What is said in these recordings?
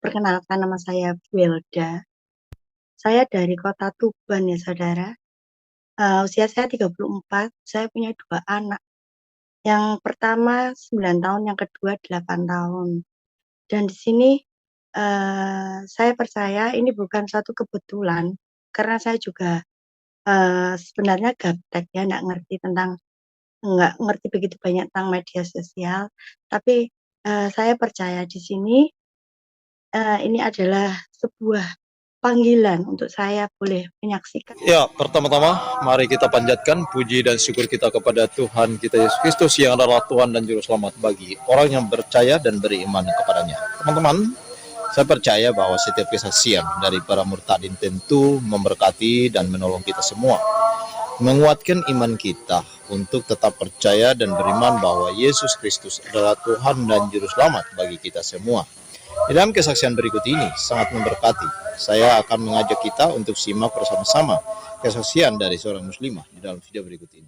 Perkenalkan nama saya Welda. Saya dari kota Tuban ya saudara. Usia saya 34, saya punya 2 anak. Yang pertama 9 tahun, yang kedua 8 tahun. Dan di sini, saya percaya ini bukan suatu kebetulan, karena saya juga, sebenarnya gaptek ya, nggak ngerti begitu banyak tentang media sosial. Tapi, saya percaya di sini, ini adalah sebuah panggilan untuk saya boleh menyaksikan. Ya, pertama-tama mari kita panjatkan puji dan syukur kita kepada Tuhan kita Yesus Kristus yang adalah Tuhan dan Juru Selamat bagi orang yang percaya dan beriman kepadanya. Teman-teman, saya percaya bahwa setiap kesaksian dari para murtadin tentu memberkati dan menolong kita semua, menguatkan iman kita untuk tetap percaya dan beriman bahwa Yesus Kristus adalah Tuhan dan Juru Selamat bagi kita semua. Di dalam kesaksian berikut ini sangat memberkati. Saya akan mengajak kita untuk simak bersama-sama kesaksian dari seorang muslimah di dalam video berikut ini.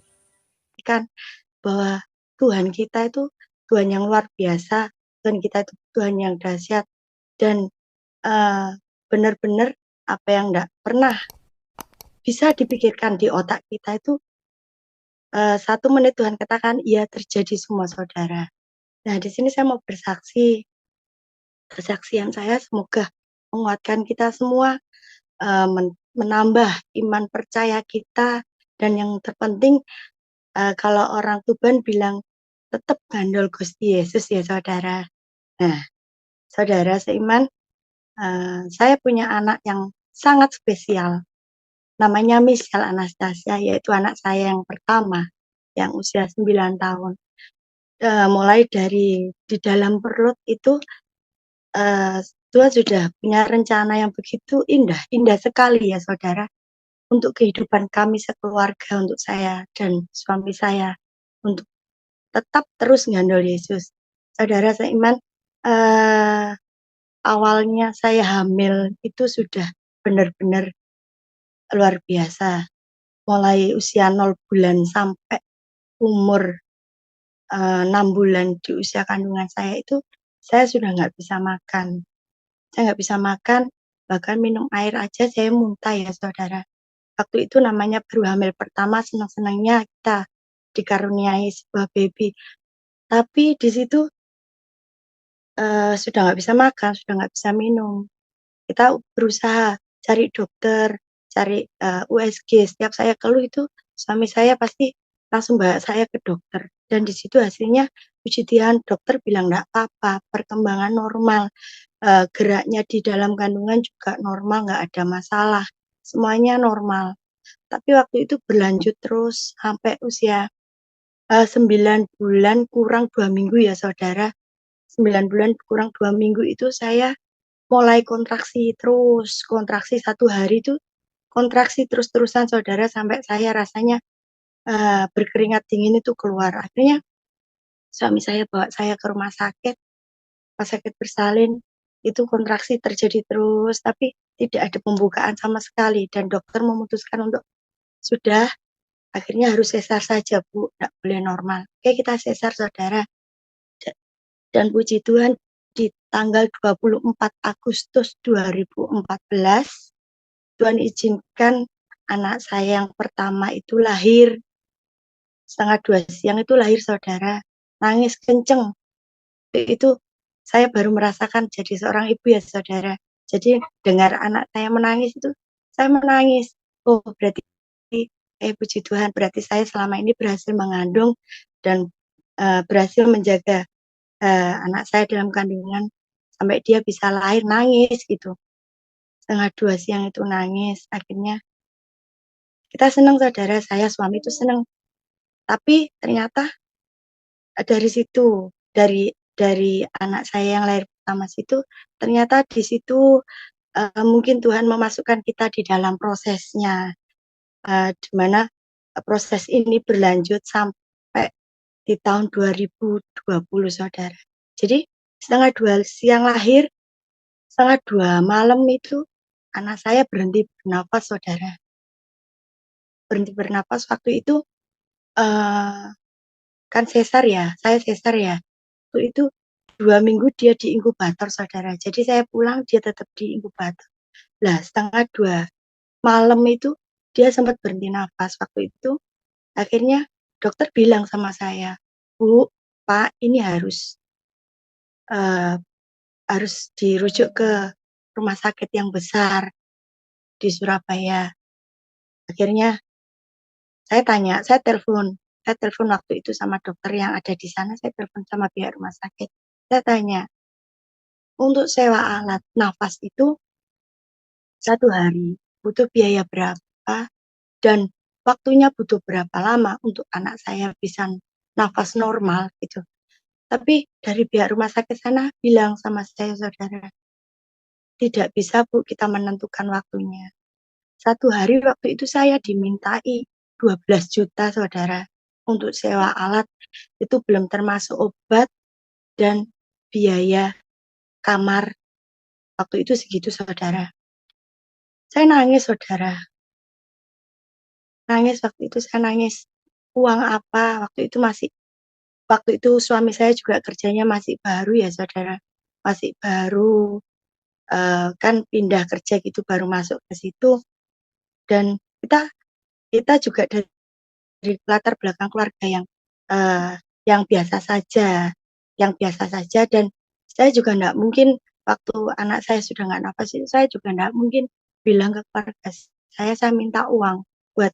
Kan bahwa Tuhan kita itu Tuhan yang luar biasa, Tuhan kita itu Tuhan yang dahsyat, dan benar-benar apa yang enggak pernah bisa dipikirkan di otak kita itu, 1 menit Tuhan katakan, ya terjadi semua saudara. Nah di sini saya mau bersaksi, kesaksian saya semoga menguatkan kita semua, menambah iman percaya kita, dan yang terpenting, kalau orang Tuban bilang, "Tetep ngandel Gusti Yesus ya saudara." Nah, saudara seiman, saya punya anak yang sangat spesial, namanya Michelle Anastasia, yaitu anak saya yang pertama, yang usia 9 tahun. Mulai dari di dalam perut itu, Tuhan sudah punya rencana yang begitu indah, indah sekali ya saudara, untuk kehidupan kami sekeluarga, untuk saya dan suami saya, untuk tetap terus ngandel Yesus. Saudara seiman, awalnya saya hamil itu sudah benar-benar luar biasa. Mulai usia 0 bulan sampai umur 6 bulan di usia kandungan saya itu, saya sudah nggak bisa makan. Saya nggak bisa makan, bahkan minum air aja saya muntah ya saudara. Waktu itu namanya baru hamil pertama, senang-senangnya kita dikaruniai sebuah baby. Tapi di situ sudah nggak bisa makan, sudah nggak bisa minum. Kita berusaha cari dokter, cari USG. Setiap saya keluh itu suami saya pasti langsung bawa saya ke dokter. Dan di situ hasilnya puji Tuhan dokter bilang nggak apa-apa, perkembangan normal, geraknya di dalam kandungan juga normal, nggak ada masalah, semuanya normal. Tapi waktu itu berlanjut terus sampai usia 9 bulan kurang 2 minggu ya saudara. 9 bulan kurang 2 minggu itu saya mulai kontraksi terus, kontraksi 1 hari itu kontraksi terus-terusan saudara, sampai saya rasanya, berkeringat dingin itu keluar. Akhirnya suami saya bawa saya ke rumah sakit bersalin, itu kontraksi terjadi terus, tapi tidak ada pembukaan sama sekali dan dokter memutuskan untuk, "Sudah, akhirnya harus sesar saja Bu, nggak boleh normal." Oke kita sesar saudara, dan puji Tuhan di tanggal 24 Agustus 2014, Tuhan izinkan anak saya yang pertama itu lahir. 1:30 siang itu lahir saudara, nangis kenceng. Itu saya baru merasakan jadi seorang ibu ya saudara. Jadi dengar anak saya menangis itu, saya menangis. Oh berarti, puji Tuhan, berarti saya selama ini berhasil mengandung dan, berhasil menjaga, anak saya dalam kandungan sampai dia bisa lahir, nangis gitu. 1:30 siang itu nangis, akhirnya kita senang saudara, saya suami itu senang. Tapi ternyata dari situ, dari anak saya yang lahir pertama situ, ternyata di situ, mungkin Tuhan memasukkan kita di dalam prosesnya, di mana proses ini berlanjut sampai di tahun 2020 saudara. Jadi 1:30 siang lahir, 1:30 malam itu anak saya berhenti bernafas saudara. Berhenti bernafas waktu itu, kan sesar ya, saya sesar ya. Waktu itu 2 minggu dia di inkubator, saudara. Jadi saya pulang, dia tetap di inkubator. Lah, setengah 2 malam itu dia sempat berhenti nafas. Waktu itu akhirnya dokter bilang sama saya, "Bu, Pak, ini harus dirujuk ke rumah sakit yang besar di Surabaya." Akhirnya saya telepon waktu itu sama dokter yang ada di sana, saya telepon sama pihak rumah sakit. Saya tanya, "Untuk sewa alat nafas itu 1 hari butuh biaya berapa dan waktunya butuh berapa lama untuk anak saya bisa nafas normal?" gitu. Tapi dari pihak rumah sakit sana bilang sama saya, saudara, "Tidak bisa, Bu, kita menentukan waktunya." 1 hari waktu itu saya dimintai 12 juta, saudara, untuk sewa alat. Itu belum termasuk obat dan biaya kamar. Waktu itu segitu, saudara. Saya nangis, saudara. Nangis waktu itu, saya nangis. Uang apa? Waktu itu suami saya juga kerjanya masih baru ya, saudara. Masih baru, kan pindah kerja gitu, baru masuk ke situ. Dan kita juga dari latar belakang keluarga yang biasa saja, dan saya juga enggak mungkin waktu anak saya sudah nggak nafas itu, saya juga enggak mungkin bilang ke keluarga saya minta uang buat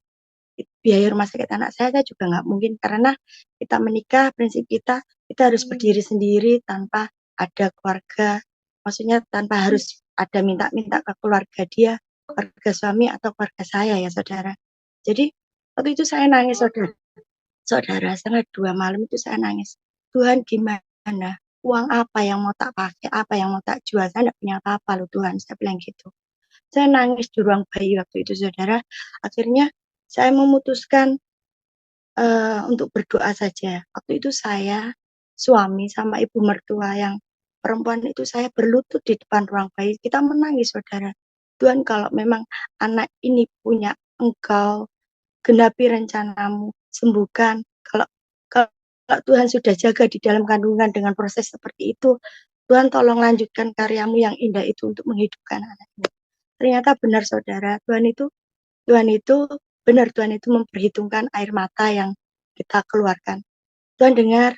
biaya rumah sakit anak saya juga nggak mungkin, karena kita menikah, prinsip kita harus berdiri sendiri tanpa ada keluarga, maksudnya tanpa harus ada minta-minta ke keluarga dia, keluarga suami atau keluarga saya ya, saudara. Jadi waktu itu saya nangis, saudara, setengah 2 malam itu saya nangis. "Tuhan, gimana? Uang apa yang mau tak pakai, apa yang mau tak jual? Saya nggak punya apa-apa loh Tuhan," saya bilang gitu. Saya nangis di ruang bayi waktu itu, saudara. Akhirnya saya memutuskan untuk berdoa saja. Waktu itu saya, suami, sama ibu mertua yang perempuan itu saya berlutut di depan ruang bayi. Kita menangis, saudara. "Tuhan, kalau memang anak ini punya Engkau, genapi rencanamu, sembuhkan. Kalau kalau Tuhan sudah jaga di dalam kandungan dengan proses seperti itu, Tuhan tolong lanjutkan karyamu yang indah itu untuk menghidupkan anak ini." Ternyata benar, saudara, Tuhan itu benar, Tuhan itu memperhitungkan air mata yang kita keluarkan. Tuhan dengar,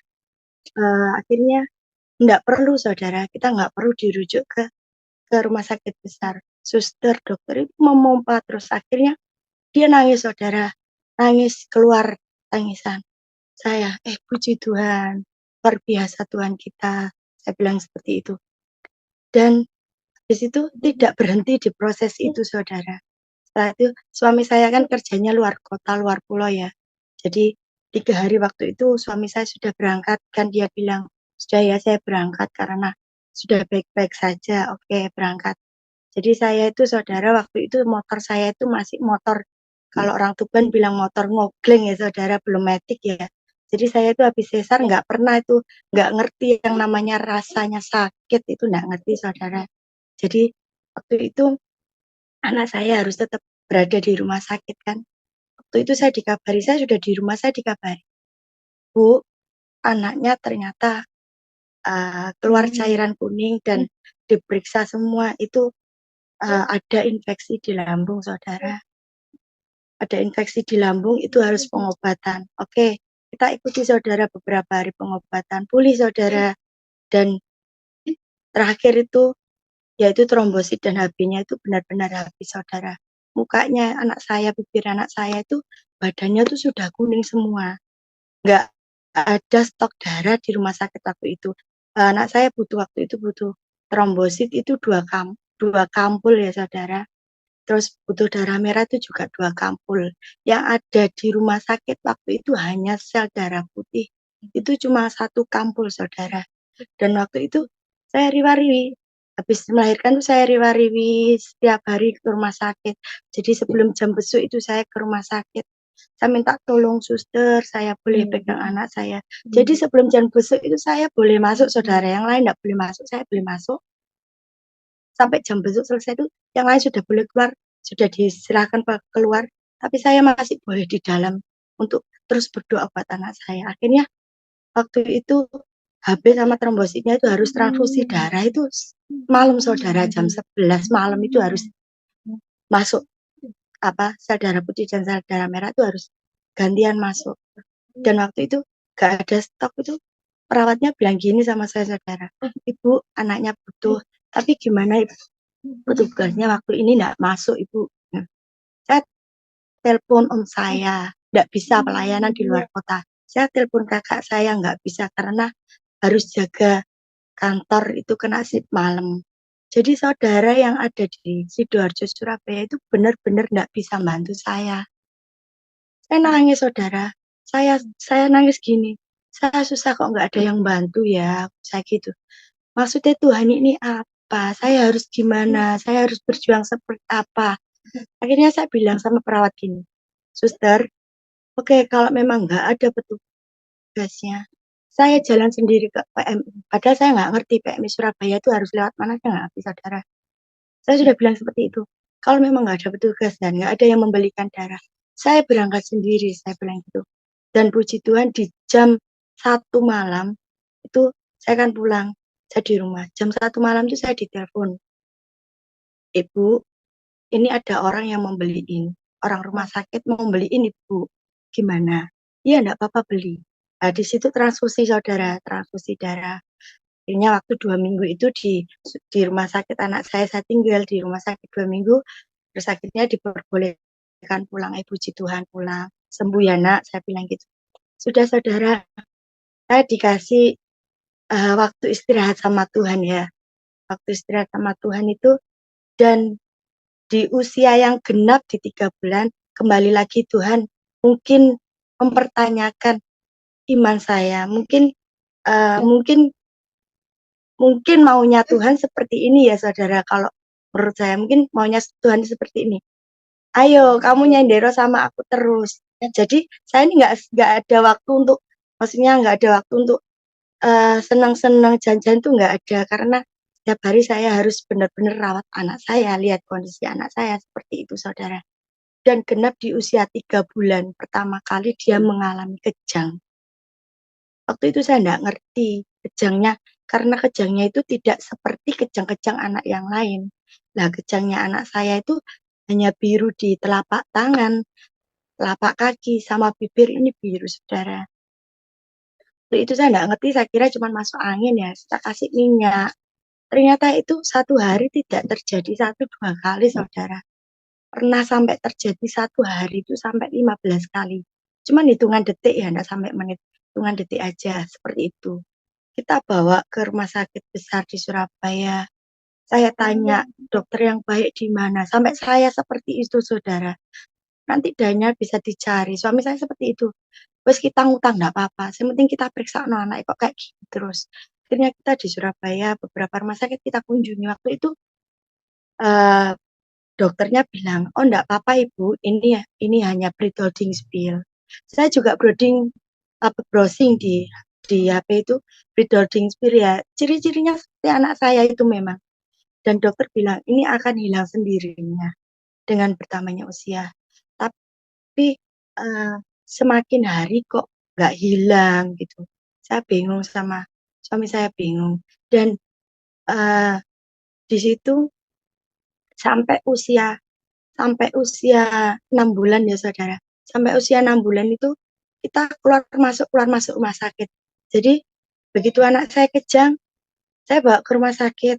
akhirnya enggak perlu, saudara, kita nggak perlu dirujuk ke rumah sakit besar. Suster, dokter itu memompa terus, akhirnya dia nangis, saudara, nangis keluar tangisan. Saya, puji Tuhan, luar biasa Tuhan kita, saya bilang seperti itu. Dan habis itu tidak berhenti di proses itu, saudara. Setelah itu suami saya kan kerjanya luar kota, luar pulau ya. Jadi 3 hari waktu itu suami saya sudah berangkat, kan dia bilang, "Sudah ya, saya berangkat karena sudah baik-baik saja." Oke, berangkat. Jadi saya itu, saudara, waktu itu motor saya itu masih motor, kalau orang Tuban bilang motor ngogleng ya, saudara, belum matic ya. Jadi saya itu habis sesar nggak pernah itu, nggak ngerti yang namanya rasanya sakit itu, nggak ngerti, saudara. Jadi waktu itu anak saya harus tetap berada di rumah sakit kan. Waktu itu saya sudah di rumah, saya dikabari, "Bu, anaknya ternyata keluar cairan kuning dan diperiksa semua itu ada infeksi di lambung, saudara. Ada infeksi di lambung, itu harus pengobatan." Oke, kita ikuti, saudara, beberapa hari pengobatan, pulih, saudara. Dan terakhir itu, yaitu trombosit dan HB-nya itu benar-benar habis, saudara. Mukanya anak saya, bibir anak saya itu badannya tuh sudah kuning semua. Nggak ada stok darah di rumah sakit waktu itu. Anak saya waktu itu butuh trombosit itu 2 kampul ya, saudara. Terus butuh darah merah itu juga 2 kampul. Yang ada di rumah sakit waktu itu hanya sel darah putih. Itu cuma 1 kampul, saudara. Dan waktu itu saya riwa-riwi. Habis melahirkan tuh saya riwa-riwi setiap hari ke rumah sakit. Jadi sebelum jam besuk itu saya ke rumah sakit. Saya minta tolong suster, saya boleh pegang anak saya. Jadi sebelum jam besuk itu saya boleh masuk, saudara. Yang lain enggak boleh masuk, saya boleh masuk. Sampai jam besuk selesai itu yang lain sudah boleh keluar, sudah diserahkan keluar, tapi saya masih boleh di dalam untuk terus berdoa buat anak saya. Akhirnya waktu itu HB sama trombositnya itu harus transfusi darah itu malam saudara jam 11 malam itu harus masuk sel darah putih dan sel darah merah itu harus gantian masuk. Dan waktu itu gak ada stok itu perawatnya bilang gini sama saya saudara, ibu anaknya butuh, tapi gimana ibu petugasnya waktu ini enggak masuk ibu. Saya telepon om saya, enggak bisa pelayanan di luar kota. Saya telepon kakak saya enggak bisa karena harus jaga kantor itu kena shift malam. Jadi saudara yang ada di Sidoarjo Surabaya itu benar-benar enggak bisa bantu saya. Saya nangis saudara. Saya nangis gini. Saya susah kok nggak ada yang bantu ya. Saya gitu. Maksudnya Tuhan ini apa? Saya harus gimana? Saya harus berjuang seperti apa? Akhirnya saya bilang sama perawat gini, Suster, oke kalau memang nggak ada petugasnya, saya jalan sendiri ke PMI. Padahal saya nggak ngerti PMI Surabaya itu harus lewat mana, saya nggak ngerti saudara. Saya sudah bilang seperti itu. Kalau memang nggak ada petugas dan nggak ada yang membelikan darah, saya berangkat sendiri, saya bilang gitu. Dan puji Tuhan di jam 1 malam itu saya akan pulang, saya di rumah. Jam 1 malam itu saya ditelepon, Ibu, ini ada orang yang membeliin, orang rumah sakit mau beliin Ibu, gimana? Iya enggak apa-apa beli. Nah di situ transfusi saudara, transfusi darah. Akhirnya waktu 2 minggu itu di rumah sakit anak saya tinggal di rumah sakit 2 minggu, terus akhirnya diperbolehkan pulang, puji Tuhan pulang, sembuh ya nak, saya bilang gitu. Sudah saudara, saya dikasih waktu istirahat sama Tuhan ya. Waktu istirahat sama Tuhan itu, dan di usia yang genap di 3 bulan, kembali lagi Tuhan mungkin mempertanyakan iman saya. Mungkin maunya Tuhan seperti ini ya saudara, kalau menurut saya mungkin maunya Tuhan seperti ini. Ayo kamu nyendero sama aku terus. Jadi saya ini nggak ada waktu untuk, maksudnya nggak ada waktu untuk senang-senang jajan tuh nggak ada, karena setiap hari saya harus benar-benar rawat anak saya, lihat kondisi anak saya seperti itu saudara. Dan genap di usia 3 bulan pertama kali dia mengalami kejang. Waktu itu saya nggak ngerti kejangnya, karena kejangnya itu tidak seperti kejang-kejang anak yang lain. Nah, kejangnya anak saya itu hanya biru di telapak tangan, telapak kaki, sama bibir ini biru, saudara. Waktu itu saya nggak ngerti, saya kira cuma masuk angin ya, saya kasih minyak. Ternyata itu 1 hari tidak terjadi 1-2 kali, saudara. Pernah sampai terjadi 1 hari itu sampai 15 kali. Cuman hitungan detik ya, enggak sampai menit. Hitungan detik aja, seperti itu. Kita bawa ke rumah sakit besar di Surabaya. Saya tanya, dokter yang baik di mana? Sampai saya seperti itu, saudara. Nanti dana bisa dicari. Suami saya seperti itu. Wes kita ngutang enggak apa-apa. Yang penting kita periksa anak kok kayak gitu terus. Akhirnya kita di Surabaya, beberapa rumah sakit kita kunjungi. Waktu itu dokternya bilang, oh enggak apa-apa ibu, ini hanya pre-holding spill. Saya juga browsing di HP itu pre-holding spill ya, ciri-cirinya seperti anak saya itu memang. Dan dokter bilang ini akan hilang sendirinya dengan bertambahnya usia. Tapi semakin hari kok nggak hilang gitu. Saya bingung, sama suami saya bingung. Dan di situ sampai usia 6 bulan ya saudara. Sampai usia 6 bulan itu kita keluar masuk rumah sakit. Jadi begitu anak saya kejang, saya bawa ke rumah sakit.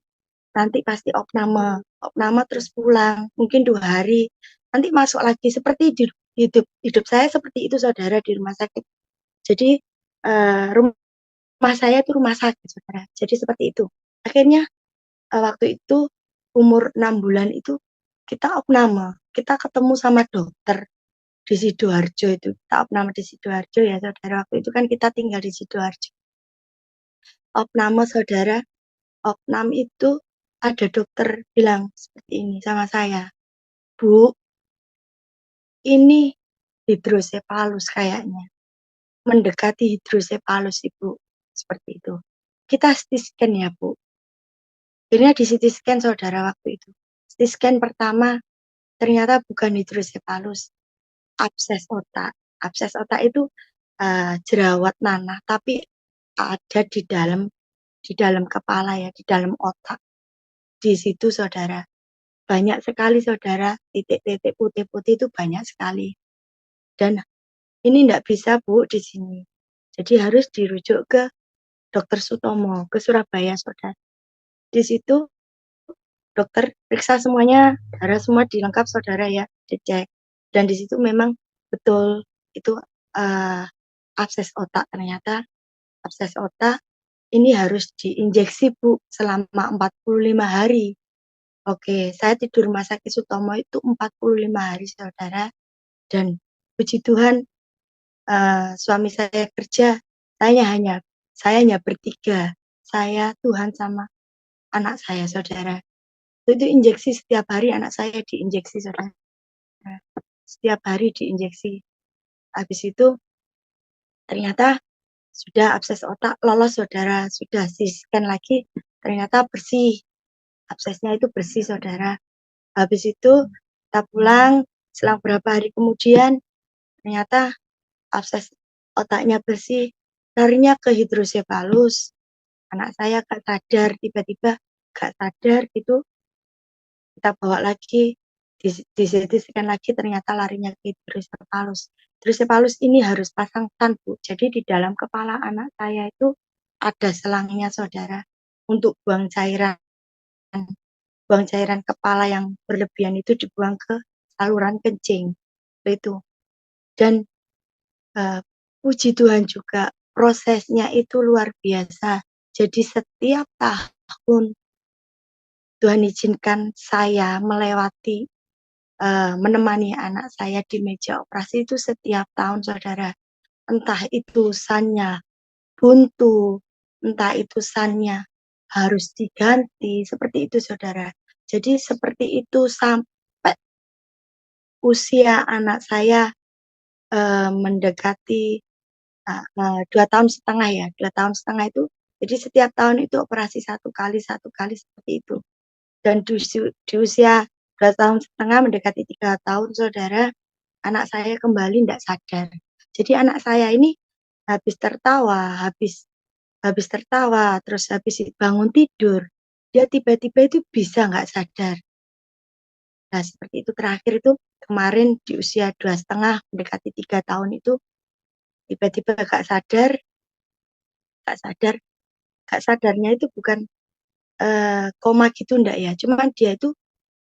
Nanti pasti opname terus pulang, mungkin 2 hari. Nanti masuk lagi, seperti hidup saya seperti itu saudara di rumah sakit. Jadi rumah saya itu rumah sakit saudara. Jadi seperti itu. Akhirnya waktu itu umur 6 bulan itu kita opname, kita ketemu sama dokter di Sidoarjo itu. Kita opname di Sidoarjo ya saudara. Waktu itu kan kita tinggal di Sidoarjo. Opname saudara, opnam itu ada dokter bilang seperti ini sama saya, Bu, ini hidrosefalus kayaknya. Mendekati hidrosefalus Ibu. Seperti itu. Kita CT scan ya Bu. Akhirnya di CT scan saudara waktu itu. CT scan pertama ternyata bukan hidrosefalus, abses otak. Abses otak itu jerawat nanah, tapi ada di dalam kepala ya, di dalam otak. Di situ saudara, banyak sekali saudara, titik-titik putih-putih itu banyak sekali. Dan ini enggak bisa Bu di sini. Jadi harus dirujuk ke Dokter Sutomo, ke Surabaya saudara. Di situ dokter periksa semuanya, darah semua dilengkap saudara ya, dicek. Dan di situ memang betul itu abses otak. Ternyata abses otak ini harus diinjeksi Bu selama 45 hari. Oke, saya tidur rumah sakit Sutomo itu 45 hari saudara. Dan puji Tuhan suami saya kerja, saya hanya bertiga. Saya, Tuhan sama anak saya saudara. Itu injeksi setiap hari anak saya diinjeksi saudara. Setiap hari diinjeksi. Habis itu ternyata sudah abses otak lolos saudara, sudah scan lagi ternyata bersih. Absesnya itu bersih saudara. Habis itu kita pulang, selang berapa hari kemudian ternyata abses otaknya bersih, larinya ke hidrosefalus. Anak saya gak sadar, tiba-tiba gak sadar gitu. Kita bawa lagi, di CT scan lagi ternyata larinya ke hidrosefalus. Hidrosefalus ini harus pasang tan Bu. Jadi di dalam kepala anak saya itu ada selangnya saudara untuk buang cairan kepala yang berlebihan itu dibuang ke saluran kencing. Itu. Dan puji Tuhan juga prosesnya itu luar biasa. Jadi setiap tahun Tuhan izinkan saya melewati menemani anak saya di meja operasi itu setiap tahun saudara. Entah itu sannya buntu, entah itu sannya harus diganti, seperti itu saudara. Jadi seperti itu sampai usia anak saya mendekati 2,5 tahun ya, 2,5 tahun itu. Jadi setiap tahun itu operasi satu kali seperti itu. Dan di usia 2,5 tahun mendekati 3 tahun saudara, anak saya kembali tidak sadar. Jadi anak saya ini habis tertawa, terus habis bangun tidur, dia tiba-tiba itu bisa nggak sadar. Nah seperti itu terakhir itu kemarin di usia 2,5 mendekati 3 tahun itu tiba-tiba gak sadarnya itu bukan koma gitu enggak ya, cuman dia itu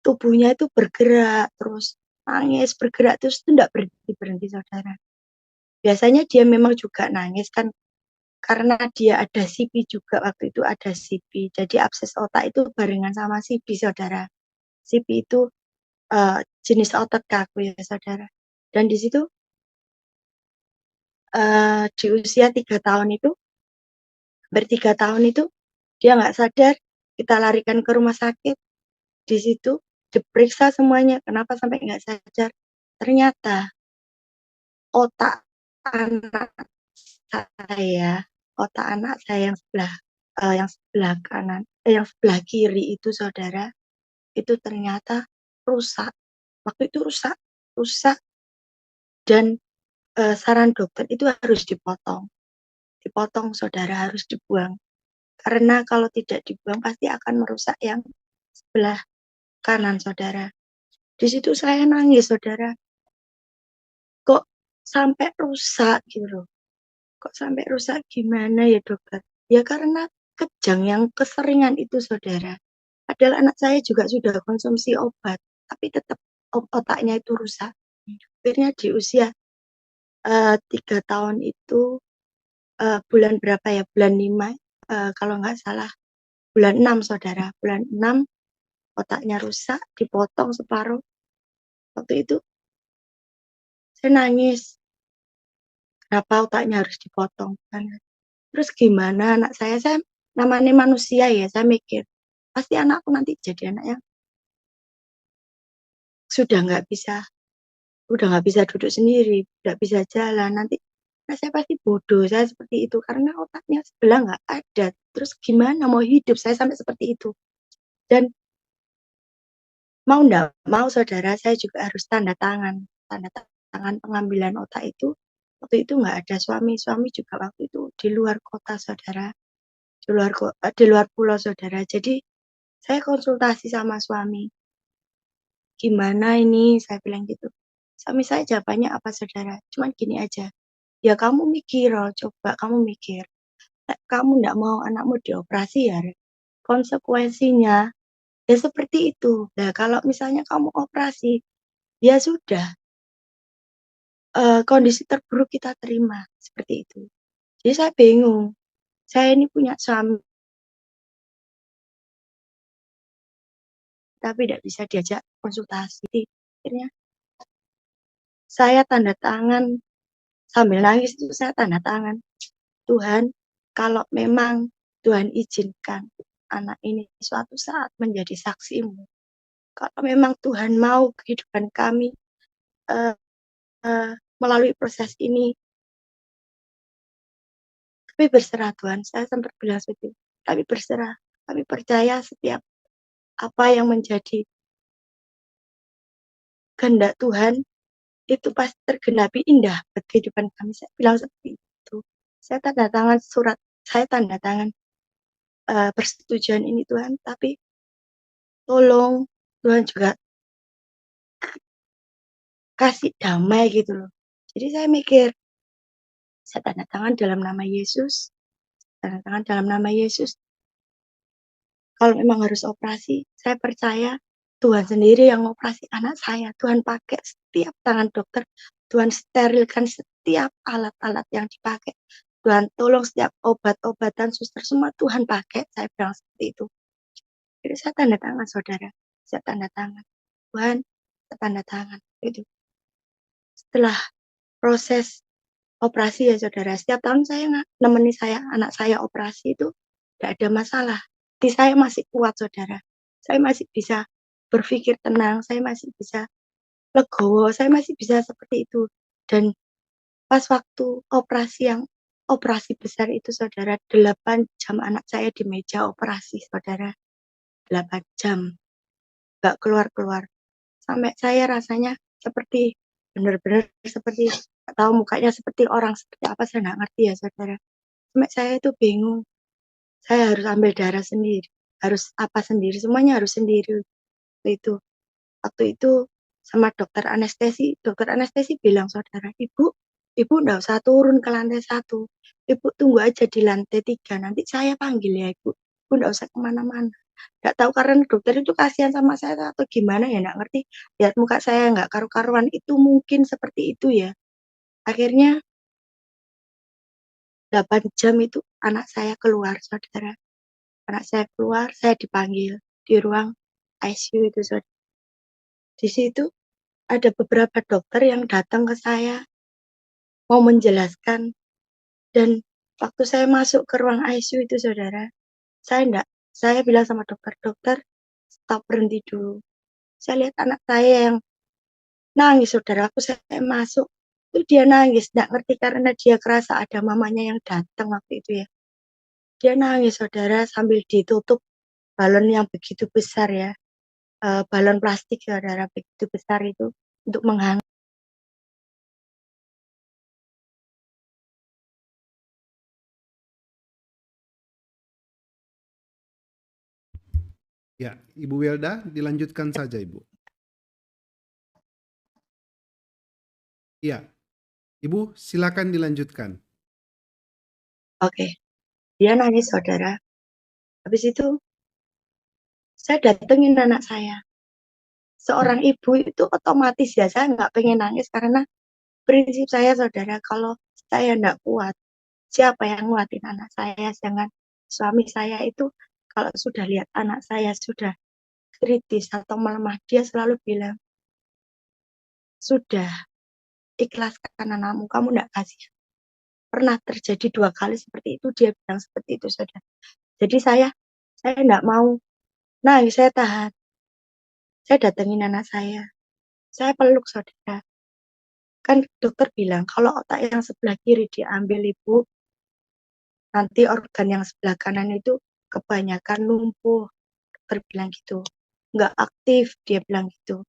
tubuhnya itu bergerak terus nangis, bergerak terus itu enggak berhenti saudara. Biasanya dia memang juga nangis kan karena dia ada CP juga, waktu itu ada CP, jadi abses otak itu barengan sama CP saudara. CP itu jenis otot kaku ya saudara. Dan di situ di usia 3 tahun itu, hampir 3 tahun itu dia nggak sadar, kita larikan ke rumah sakit. Di situ diperiksa semuanya, kenapa sampai nggak sadar. Ternyata otak anak saya yang sebelah kanan, yang sebelah kiri itu saudara, itu ternyata rusak. Waktu itu rusak dan saran dokter itu harus dipotong saudara, harus dibuang. Karena kalau tidak dibuang pasti akan merusak yang sebelah kanan saudara. Di situ saya nangis saudara. Kok sampai rusak gitu loh. Kok sampai rusak gimana ya dokter? Ya karena kejang yang keseringan itu saudara. Padahal anak saya juga sudah konsumsi obat, tapi tetap otaknya itu rusak. Akhirnya di usia 3 tahun itu bulan berapa ya? Bulan 5 kalau nggak salah. Bulan 6 saudara. Bulan 6 otaknya rusak, dipotong separuh. Waktu itu saya nangis. Kenapa otaknya harus dipotong? Terus gimana anak saya namanya manusia ya, saya mikir, pasti anakku nanti jadi anak yang udah nggak bisa duduk sendiri, nggak bisa jalan, nanti saya pasti bodoh, saya seperti itu, karena otaknya sebelah nggak ada, terus gimana mau hidup, saya sampai seperti itu. Dan mau nggak mau saudara, saya juga harus tanda tangan pengambilan otak itu Waktu itu nggak ada suami juga waktu itu di luar kota, Saudara, di luar pulau, Saudara. Jadi saya konsultasi sama suami, "Gimana ini?" Saya bilang gitu. Suami saya jawabannya apa, Saudara? Cuman gini aja, "Ya kamu mikir loh, coba kamu mikir. Kamu nggak mau anakmu dioperasi ya, konsekuensinya ya seperti itu. Nah, kalau misalnya kamu operasi, ya sudah, kondisi terburuk kita terima." Seperti itu. Jadi saya bingung, saya ini punya suami tapi tidak bisa diajak konsultasi. Akhirnya saya tanda tangan, sambil nangis itu saya tanda tangan, "Tuhan, kalau memang Tuhan izinkan anak ini suatu saat menjadi saksi-Mu, kalau memang Tuhan mau kehidupan kami, eee melalui proses ini, kami berserah Tuhan." Saya sempat bilang seperti itu, "Kami berserah, kami percaya setiap apa yang menjadi kehendak Tuhan itu pasti tergenapi indah buat kehidupan kami." Saya bilang seperti itu. Saya tanda tangan surat, saya tanda tangan, persetujuan ini Tuhan, tapi tolong Tuhan juga kasih damai gitu loh. Jadi saya mikir, saya tanda tangan dalam nama Yesus, tanda tangan dalam nama Yesus. Kalau memang harus operasi, saya percaya Tuhan sendiri yang operasi anak saya. Tuhan pakai setiap tangan dokter, Tuhan sterilkan setiap alat-alat yang dipakai. Tuhan tolong setiap obat-obatan, suster, semua Tuhan pakai, saya bilang seperti itu. Jadi saya tanda tangan, Saudara, saya tanda tangan. Tuhan, saya tanda tangan, itu. Setelah proses operasi ya, Saudara, setiap tahun saya nemeni anak saya operasi itu nggak ada masalah. Hati saya masih kuat, Saudara. Saya masih bisa berpikir tenang, saya masih bisa legowo, saya masih bisa seperti itu. Dan pas waktu operasi besar itu, Saudara, 8 jam anak saya di meja operasi, Saudara. 8 jam, nggak keluar-keluar. Sampai saya rasanya seperti benar-benar seperti nggak tahu mukanya seperti orang seperti apa, saya nggak ngerti ya, Saudara. Sampai saya itu bingung, saya harus ambil darah sendiri, harus apa sendiri, semuanya harus sendiri waktu itu. Waktu itu sama dokter anestesi bilang, Saudara, "Ibu nggak usah turun ke lantai 1, Ibu tunggu aja di lantai 3, nanti saya panggil ya Ibu. Ibu nggak usah kemana-mana." Nggak tahu karena dokter itu kasihan sama saya atau gimana ya, nggak ngerti, lihat muka saya nggak karu-karuan, itu mungkin seperti itu ya. Akhirnya 8 jam itu anak saya keluar, Saudara. Anak saya keluar, saya dipanggil di ruang ICU itu, Saudara. Di situ ada beberapa dokter yang datang ke saya, mau menjelaskan, dan waktu saya masuk ke ruang ICU itu, Saudara, saya bilang sama dokter, "Dokter, stop, berhenti dulu." Saya lihat anak saya yang nangis, Saudara, saya masuk, itu dia nangis, nggak ngerti karena dia kerasa ada mamanya yang datang waktu itu ya. Dia nangis, Saudara, sambil ditutup balon yang begitu besar ya, balon plastik, Saudara, begitu besar itu untuk menghangat. Ya, Ibu Welda, dilanjutkan saja, Ibu. Iya, Ibu silakan dilanjutkan. Oke, dia nangis, Saudara. Habis itu saya datengin anak saya. Seorang ibu itu otomatis ya, saya nggak pengen nangis karena prinsip saya, Saudara, kalau saya nggak kuat, siapa yang nguatin anak saya? Sedangkan suami saya itu kalau sudah lihat anak saya sudah kritis atau melemah, dia selalu bilang, "Sudah, ikhlaskan anakmu, kamu nggak kasihan." Pernah terjadi 2 kali seperti itu, dia bilang seperti itu, Saudara. Jadi saya nggak mau nangis, saya tahan. Saya datengin anak saya peluk, Saudara. Kan dokter bilang, "Kalau otak yang sebelah kiri diambil Ibu, nanti organ yang sebelah kanan itu kebanyakan lumpuh." Dokter bilang gitu. "Nggak aktif," dia bilang gitu.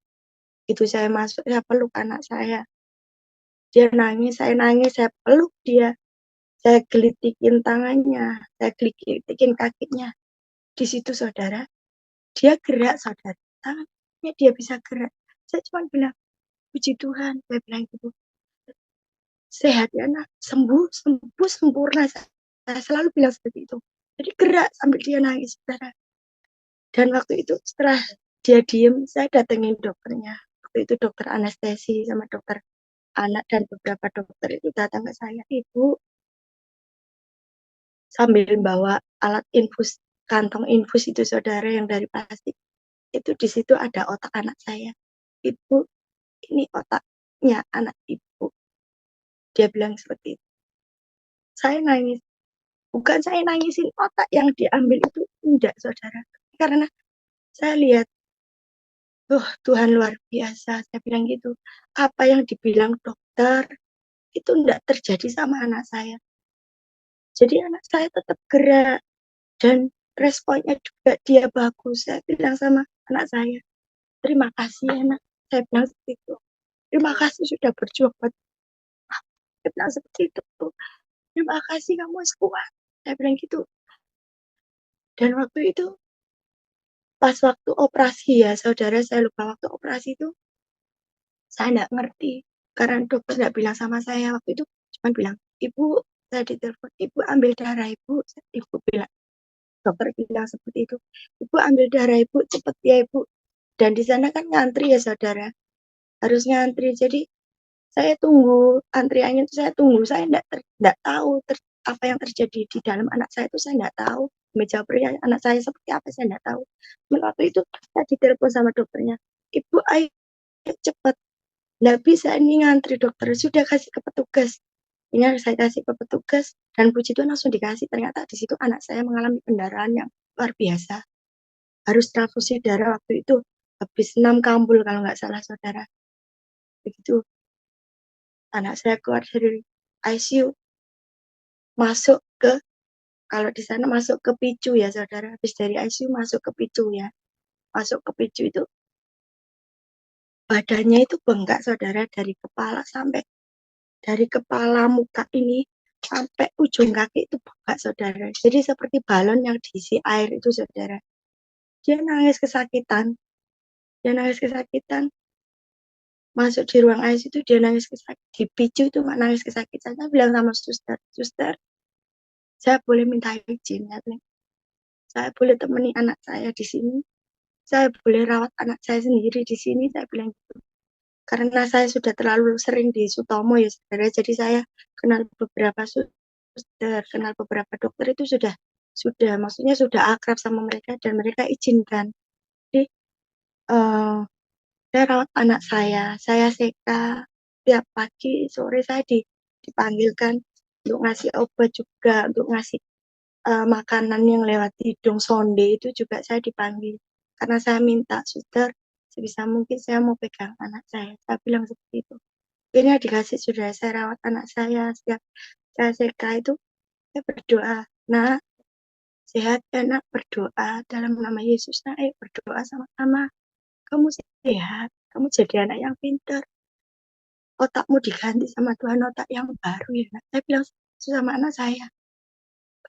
Itu saya masuk, saya peluk anak saya. Dia nangis, saya peluk dia, saya gelitikin tangannya, saya gelitikin kakinya. Di situ saudara, dia gerak saudara, tangannya dia bisa gerak. Saya cuma bilang, puji Tuhan, saya bilang gitu. Sehat ya nak, sembuh sempurna. Saya selalu bilang seperti itu. Jadi gerak sambil dia nangis saudara. Dan waktu itu setelah dia diem, saya datengin dokternya. Waktu itu dokter anestesi sama dokter anak dan beberapa dokter itu datang ke saya. Ibu, sambil bawa alat infus, kantong infus itu saudara yang dari plastik. Itu di situ ada otak anak saya. Ibu, ini otaknya anak ibu. Dia bilang seperti itu. Saya nangis. Bukan saya nangisin otak yang diambil itu. Enggak saudara. Karena saya lihat, Tuhan luar biasa. Saya bilang gitu. Apa yang dibilang dokter itu enggak terjadi sama anak saya. Jadi anak saya tetap gerak dan responnya juga dia bagus. Saya bilang sama anak saya, terima kasih anak. Saya bilang seperti itu. Terima kasih sudah berjuang buat. Saya bilang seperti itu. Terima kasih kamu kuat. Saya bilang gitu. Dan waktu itu pas waktu operasi ya saudara, saya lupa waktu operasi itu saya nggak ngerti karena dokter nggak bilang sama saya waktu itu, cuma bilang ibu, saya ditelepon, ibu ambil darah ibu bilang, dokter bilang seperti itu, ibu ambil darah ibu cepet ya ibu. Dan di sana kan ngantri ya saudara, harus ngantri. Jadi saya tunggu antriannya itu, saya tunggu, saya enggak tahu apa yang terjadi di dalam anak saya itu, saya enggak tahu meja pria anak saya seperti apa, saya enggak tahu. Waktu itu saya ditelepon sama dokternya, ibu ayo cepat, nggak bisa ini ngantri dokter, sudah kasih ke petugas. Ini harus saya kasih ke petugas dan puji Tuhan langsung dikasih. Ternyata di situ anak saya mengalami pendarahan yang luar biasa, harus transfusi darah waktu itu habis 6 kambul kalau nggak salah saudara. Begitu anak saya keluar dari ICU, masuk ke, kalau di sana masuk ke picu ya saudara, habis dari ICU masuk ke picu ya, masuk ke picu itu badannya itu bengkak saudara, dari kepala muka ini sampai ujung kaki itu bengkak saudara, jadi seperti balon yang diisi air itu saudara. Dia nangis kesakitan, masuk di ruang ICU itu dia nangis kesakitan, di picu itu nangis kesakitan. Saya bilang sama suster, saya boleh minta izin ya, saya boleh temani anak saya di sini, saya boleh rawat anak saya sendiri di sini, saya bilang gitu. Karena saya sudah terlalu sering di Sutomo ya saudara, jadi saya kenal beberapa suster, kenal beberapa dokter itu maksudnya sudah akrab sama mereka dan mereka izinkan. Jadi saya rawat anak saya seka tiap pagi, sore saya dipanggilkan untuk ngasih obat juga, untuk ngasih makanan yang lewat hidung sonde itu juga saya dipanggil. Karena saya minta suster, sebisa mungkin saya mau pegang anak saya bilang seperti itu. Ini dikasih sudah saya rawat anak saya, setiap saya seka itu saya berdoa, nak sehat ya nak, berdoa dalam nama Yesus, nak ayo berdoa sama-sama, kamu sehat, kamu jadi anak yang pintar, otakmu diganti sama Tuhan otak yang baru ya nak. Saya bilang sama anak saya,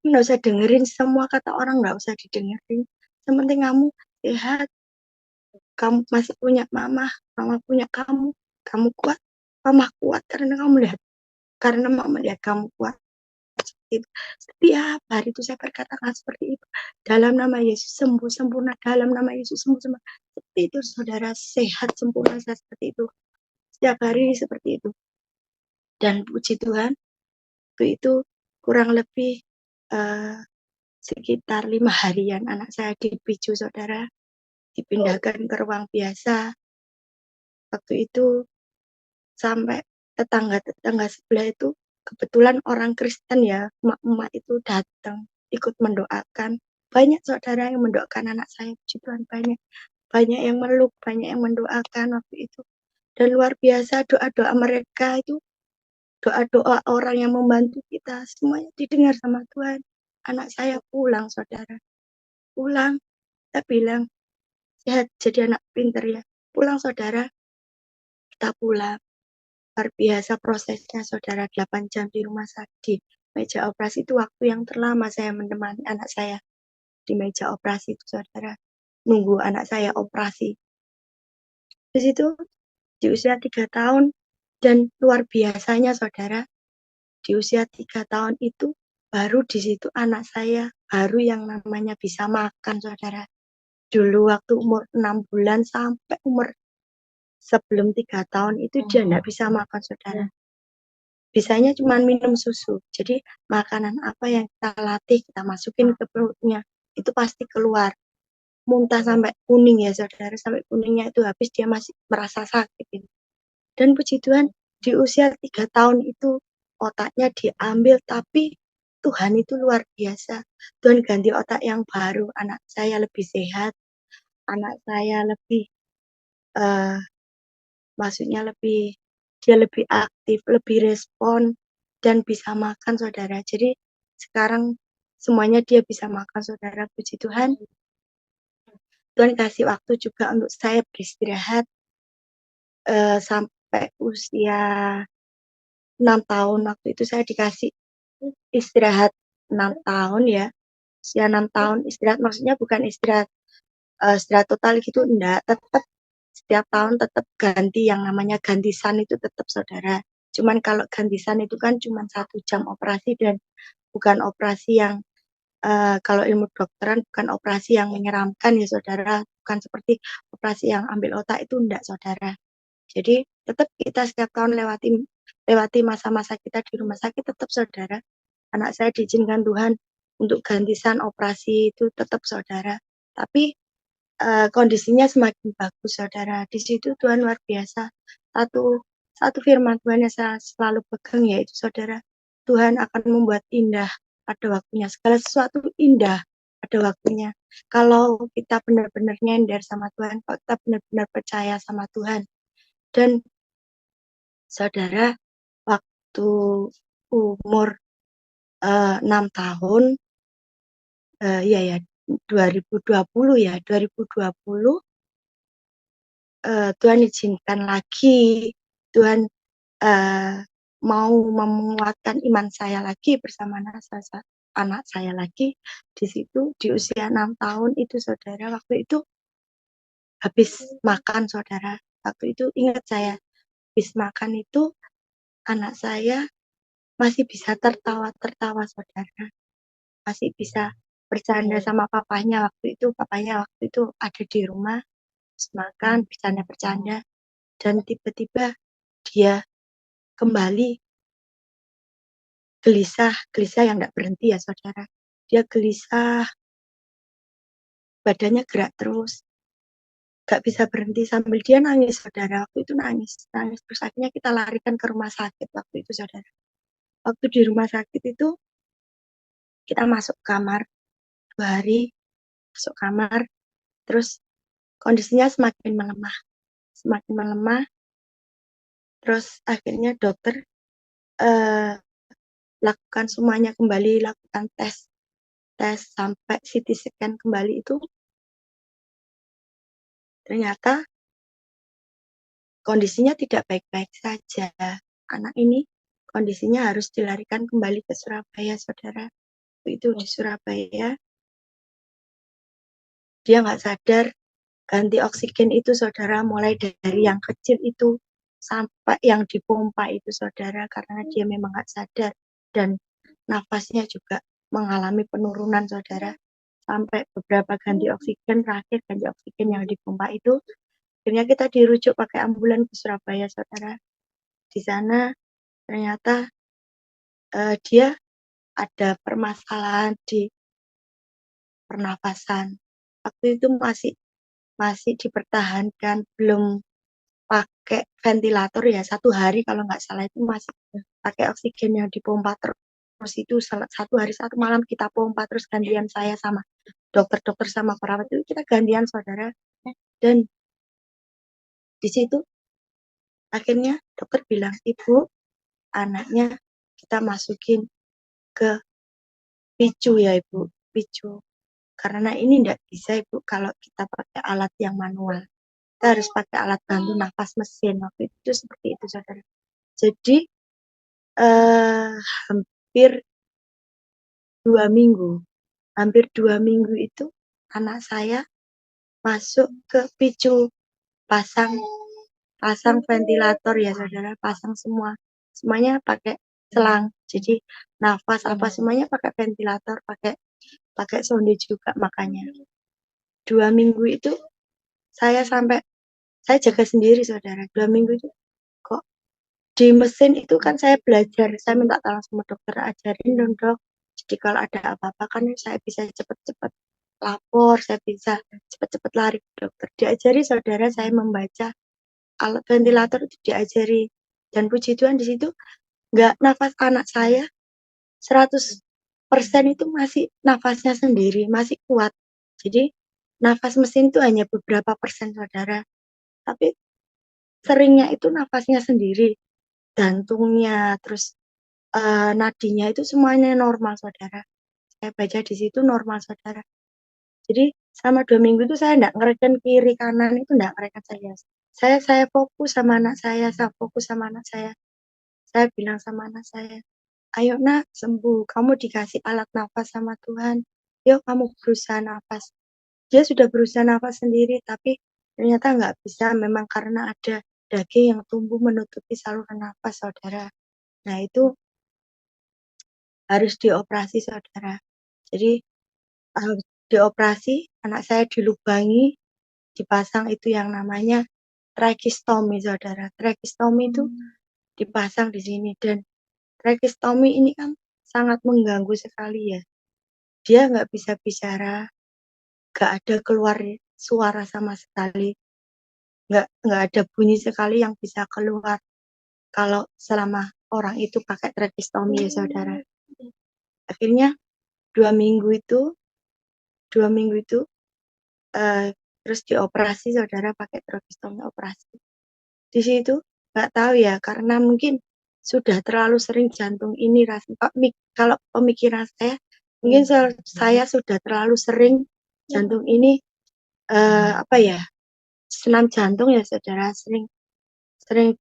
kamu nggak usah dengerin semua kata orang, nggak usah didengerin, yang penting kamu sehat, kamu masih punya mama punya kamu kuat, mama kuat karena mama lihat kamu kuat. Itu setiap hari itu saya berkatakan seperti itu, dalam nama Yesus sembuh sempurna, dalam nama Yesus sembuh sempurna. Seperti itu saudara, sehat sempurna saya seperti itu setiap hari seperti itu. Dan puji Tuhan itu kurang lebih sekitar 5 harian anak saya dipicu saudara, dipindahkan ke ruang biasa. Waktu itu sampai tetangga sebelah itu kebetulan orang Kristen ya, emak-emak itu datang ikut mendoakan. Banyak saudara yang mendoakan anak saya, puji Tuhan, banyak yang meluk, banyak yang mendoakan waktu itu. Dan luar biasa doa-doa mereka itu, doa-doa orang yang membantu kita, semuanya didengar sama Tuhan. Anak saya pulang saudara, pulang, saya bilang sehat jadi anak pinter ya, pulang saudara, kita pulang. luar biasa prosesnya saudara, 8 jam di rumah sakit di meja operasi itu waktu yang terlama saya menemani anak saya di meja operasi itu saudara, nunggu anak saya operasi. Di situ di usia 3 tahun dan luar biasanya saudara, di usia 3 tahun itu baru di situ anak saya baru yang namanya bisa makan saudara. Dulu waktu umur 6 bulan sampai umur sebelum 3 tahun itu dia enggak bisa makan saudara. Bisanya cuma minum susu. Jadi makanan apa yang kita latih, kita masukin ke perutnya, itu pasti keluar. Muntah sampai kuning ya saudara, sampai kuningnya itu habis dia masih merasa sakit gitu. Dan puji Tuhan di usia 3 tahun itu otaknya diambil, tapi Tuhan itu luar biasa. Tuhan ganti otak yang baru, anak saya lebih sehat, anak saya lebih maksudnya dia lebih aktif, lebih respon, dan bisa makan saudara. Jadi sekarang semuanya dia bisa makan saudara, puji Tuhan. Tuhan kasih waktu juga untuk saya beristirahat sampai usia 6 tahun. Waktu itu saya dikasih istirahat 6 tahun ya. Usia 6 tahun istirahat maksudnya bukan istirahat istirahat total gitu enggak, tetap setiap tahun tetap ganti yang namanya gantisan itu tetap saudara. Cuman kalau gantisan itu kan cuma 1 jam operasi dan bukan operasi yang kalau ilmu kedokteran bukan operasi yang menyeramkan ya saudara, bukan seperti operasi yang ambil otak itu enggak saudara. Jadi tetap kita setiap tahun lewati masa-masa kita di rumah sakit tetap saudara. Anak saya diizinkan Tuhan untuk gantisan operasi itu tetap saudara. Tapi kondisinya semakin bagus saudara. Di situ Tuhan luar biasa. Satu firman Tuhan yang saya selalu pegang yaitu saudara, Tuhan akan membuat indah pada waktunya. Segala sesuatu indah pada waktunya. Kalau kita benar-benar nyender sama Tuhan, kalau kita benar-benar percaya sama Tuhan. Dan saudara, waktu umur 6 tahun, iya ya, 2020 ya, 2020 Tuhan izinkan lagi, Tuhan mau menguatkan iman saya lagi bersama anak saya lagi. Di situ di usia 6 tahun itu saudara, waktu itu habis makan saudara. Waktu itu ingat saya, habis makan itu anak saya masih bisa tertawa-tertawa saudara. Masih bisa bercanda sama papanya waktu itu. Papanya waktu itu ada di rumah, habis makan, bercanda-bercanda. Dan tiba-tiba dia kembali gelisah yang nggak berhenti ya saudara. Dia gelisah, badannya gerak terus, nggak bisa berhenti sambil dia nangis saudara. Waktu itu nangis. Terus akhirnya kita larikan ke rumah sakit waktu itu saudara. Waktu di rumah sakit itu kita masuk kamar 2 hari, masuk kamar, terus kondisinya semakin melemah, terus akhirnya dokter lakukan semuanya kembali, lakukan tes sampai CT scan kembali itu ternyata kondisinya tidak baik-baik saja. Anak ini kondisinya harus dilarikan kembali ke Surabaya, saudara. Itu di Surabaya, dia nggak sadar, ganti oksigen itu, saudara, mulai dari yang kecil itu sampai yang dipompa itu, saudara, karena dia memang nggak sadar. Dan nafasnya juga mengalami penurunan, saudara. Sampai beberapa ganti oksigen, terakhir ganti oksigen yang dipompa itu, akhirnya kita dirujuk pakai ambulan ke Surabaya, saudara. Di sana ternyata dia ada permasalahan di pernafasan. Waktu itu masih dipertahankan, belum pakai ventilator ya, 1 hari kalau nggak salah itu masih pakai oksigen yang dipompa terus itu 1 hari 1 malam kita pompa terus gantian saya sama dokter-dokter sama perawat itu kita gantian saudara. Dan di situ akhirnya dokter bilang, ibu anaknya kita masukin ke picu ya ibu, picu. Karena ini enggak bisa ibu kalau kita pakai alat yang manual. Kita harus pakai alat bantu nafas mesin. Waktu itu seperti itu saudara. Jadi hampir 2 minggu, hampir 2 minggu itu anak saya masuk ke picu, pasang ventilator ya saudara, pasang semuanya pakai selang. Jadi nafas apa semuanya pakai ventilator, pakai sonde juga. Makanya 2 minggu itu saya jaga sendiri saudara. 2 minggu itu kok di mesin itu kan saya belajar, saya minta tolong sama dokter, ajarin dong dok. Jadi kalau ada apa-apa kan saya bisa cepat-cepat lapor, saya bisa cepat-cepat lari ke dokter. Diajari saudara, saya membaca alat ventilator itu diajari. Dan puji Tuhan di situ nggak, nafas anak saya 100% itu masih nafasnya sendiri, masih kuat. Jadi nafas mesin itu hanya beberapa persen saudara. Tapi seringnya itu nafasnya sendiri. Jantungnya, terus nadinya itu semuanya normal saudara. Saya baca di situ normal saudara. Jadi selama 2 minggu itu saya enggak ngereken kiri kanan, itu enggak ngereken saya fokus sama anak saya fokus sama anak saya. Saya bilang sama anak saya, ayo nak sembuh, kamu dikasih alat nafas sama Tuhan, yuk kamu berusaha nafas. Dia sudah berusaha nafas sendiri, tapi ternyata nggak bisa, memang karena ada daging yang tumbuh menutupi saluran nafas saudara. Nah itu harus dioperasi saudara. Jadi harus dioperasi, anak saya dilubangi, dipasang itu yang namanya tracheostomy saudara. Tracheostomy itu dipasang di sini, dan tracheostomy ini kan sangat mengganggu sekali ya. Dia nggak bisa bicara, nggak ada keluar suara sama sekali, nggak ada bunyi sekali yang bisa keluar kalau selama orang itu pakai tracheostomy ya saudara. Akhirnya 2 minggu itu terus dioperasi saudara, pakai tracheostomy operasi. Di situ nggak tahu ya, karena mungkin sudah terlalu sering jantung ini kalau pemikiran saya, mungkin saya sudah terlalu sering jantung ini senam jantung ya saudara, sering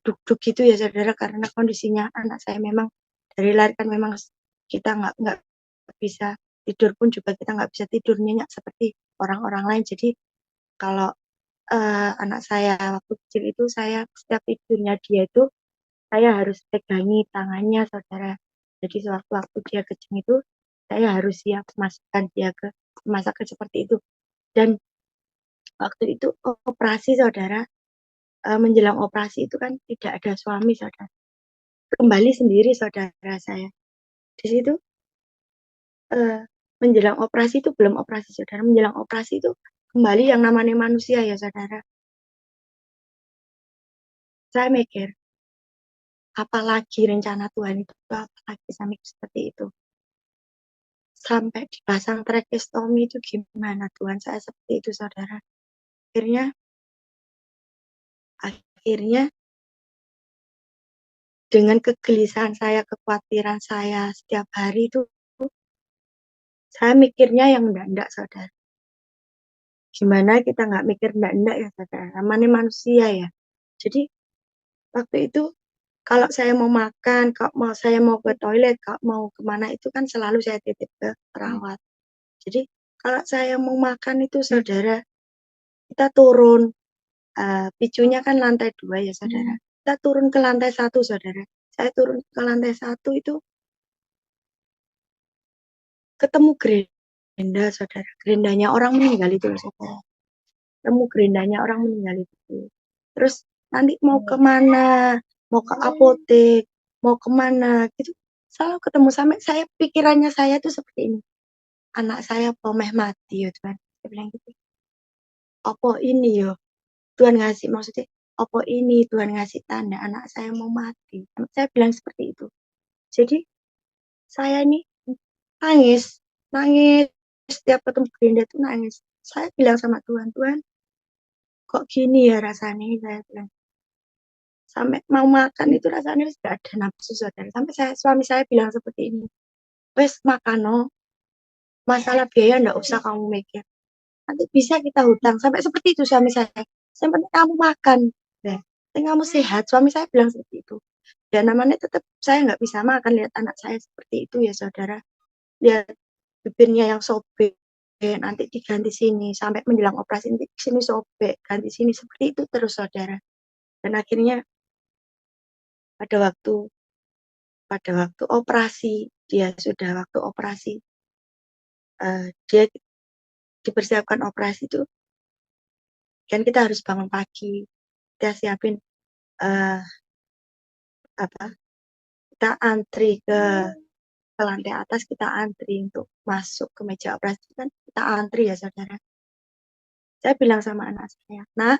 duk-duk gitu ya saudara, karena kondisinya anak saya memang dari lahir kan memang kita nggak bisa tidur pun juga kita nggak bisa tidur nyenyak seperti orang-orang lain. Jadi kalau anak saya waktu kecil itu, saya setiap tidurnya dia itu saya harus pegangi tangannya saudara. Jadi sewaktu dia kecil itu saya harus siap masukkan dia ke rumah sakit seperti itu. Dan waktu itu operasi saudara, menjelang operasi itu kan tidak ada suami saudara, kembali sendiri saudara saya. Di situ menjelang operasi itu, belum operasi saudara, menjelang operasi itu kembali yang namanya manusia ya saudara. Saya mikir, apalagi rencana Tuhan itu, apalagi sampai seperti itu. Sampai dipasang tracheostomy itu gimana Tuhan, saya seperti itu saudara. Akhirnya dengan kegelisahan saya, kekhawatiran saya setiap hari itu, saya mikirnya yang enggak saudara. Gimana kita nggak mikir enggak ya saudara, namanya manusia ya. Jadi waktu itu kalau saya mau makan, kalau saya mau ke toilet, kalau mau kemana itu kan selalu saya titip ke perawat. Jadi kalau saya mau makan itu saudara, kita turun, picunya kan lantai 2 ya saudara. Kita turun ke lantai 1 saudara. Saya turun ke lantai 1 itu ketemu gerenda saudara. Gerendanya orang meninggal itu saudara. Ketemu gerendanya orang meninggal itu. Terus nanti mau kemana? Mau ke apotek? Mau kemana? Gitu. Selalu ketemu, sampai saya pikirannya saya tuh seperti ini. Anak saya pomeh mati ya Tuhan. Saya bilang gitu. Apa ini yo? Tuhan ngasih, maksudnya apa ini Tuhan ngasih tanda anak saya mau mati. Saya bilang seperti itu. Jadi saya ini nangis setiap ketemu gerenda tuh nangis. Saya bilang sama Tuhan, Tuhan kok gini ya rasanya, saya bilang. Sampai mau makan itu rasanya tidak ada nafsu saudara. Sampai suami saya bilang seperti ini, wes makan no, masalah biaya ndak usah kamu mikir, nanti bisa kita hutang. Sampai seperti itu suami saya. Yang penting kamu makan, nah, yang penting kamu sehat. Suami saya bilang seperti itu. Ya namanya tetap saya nggak bisa makan lihat anak saya seperti itu ya saudara. Lihat bibirnya yang sobek, nanti diganti sini, sampai menjelang operasi nanti sini sobek, ganti sini, seperti itu terus saudara. Dan akhirnya pada waktu operasi, dia sudah waktu operasi, dia dipersiapkan operasi itu, kan kita harus bangun pagi, kita siapin apa, kita antri ke lantai atas, kita antri untuk masuk ke meja operasi, kan kita antri ya saudara. Saya bilang sama anak saya, nah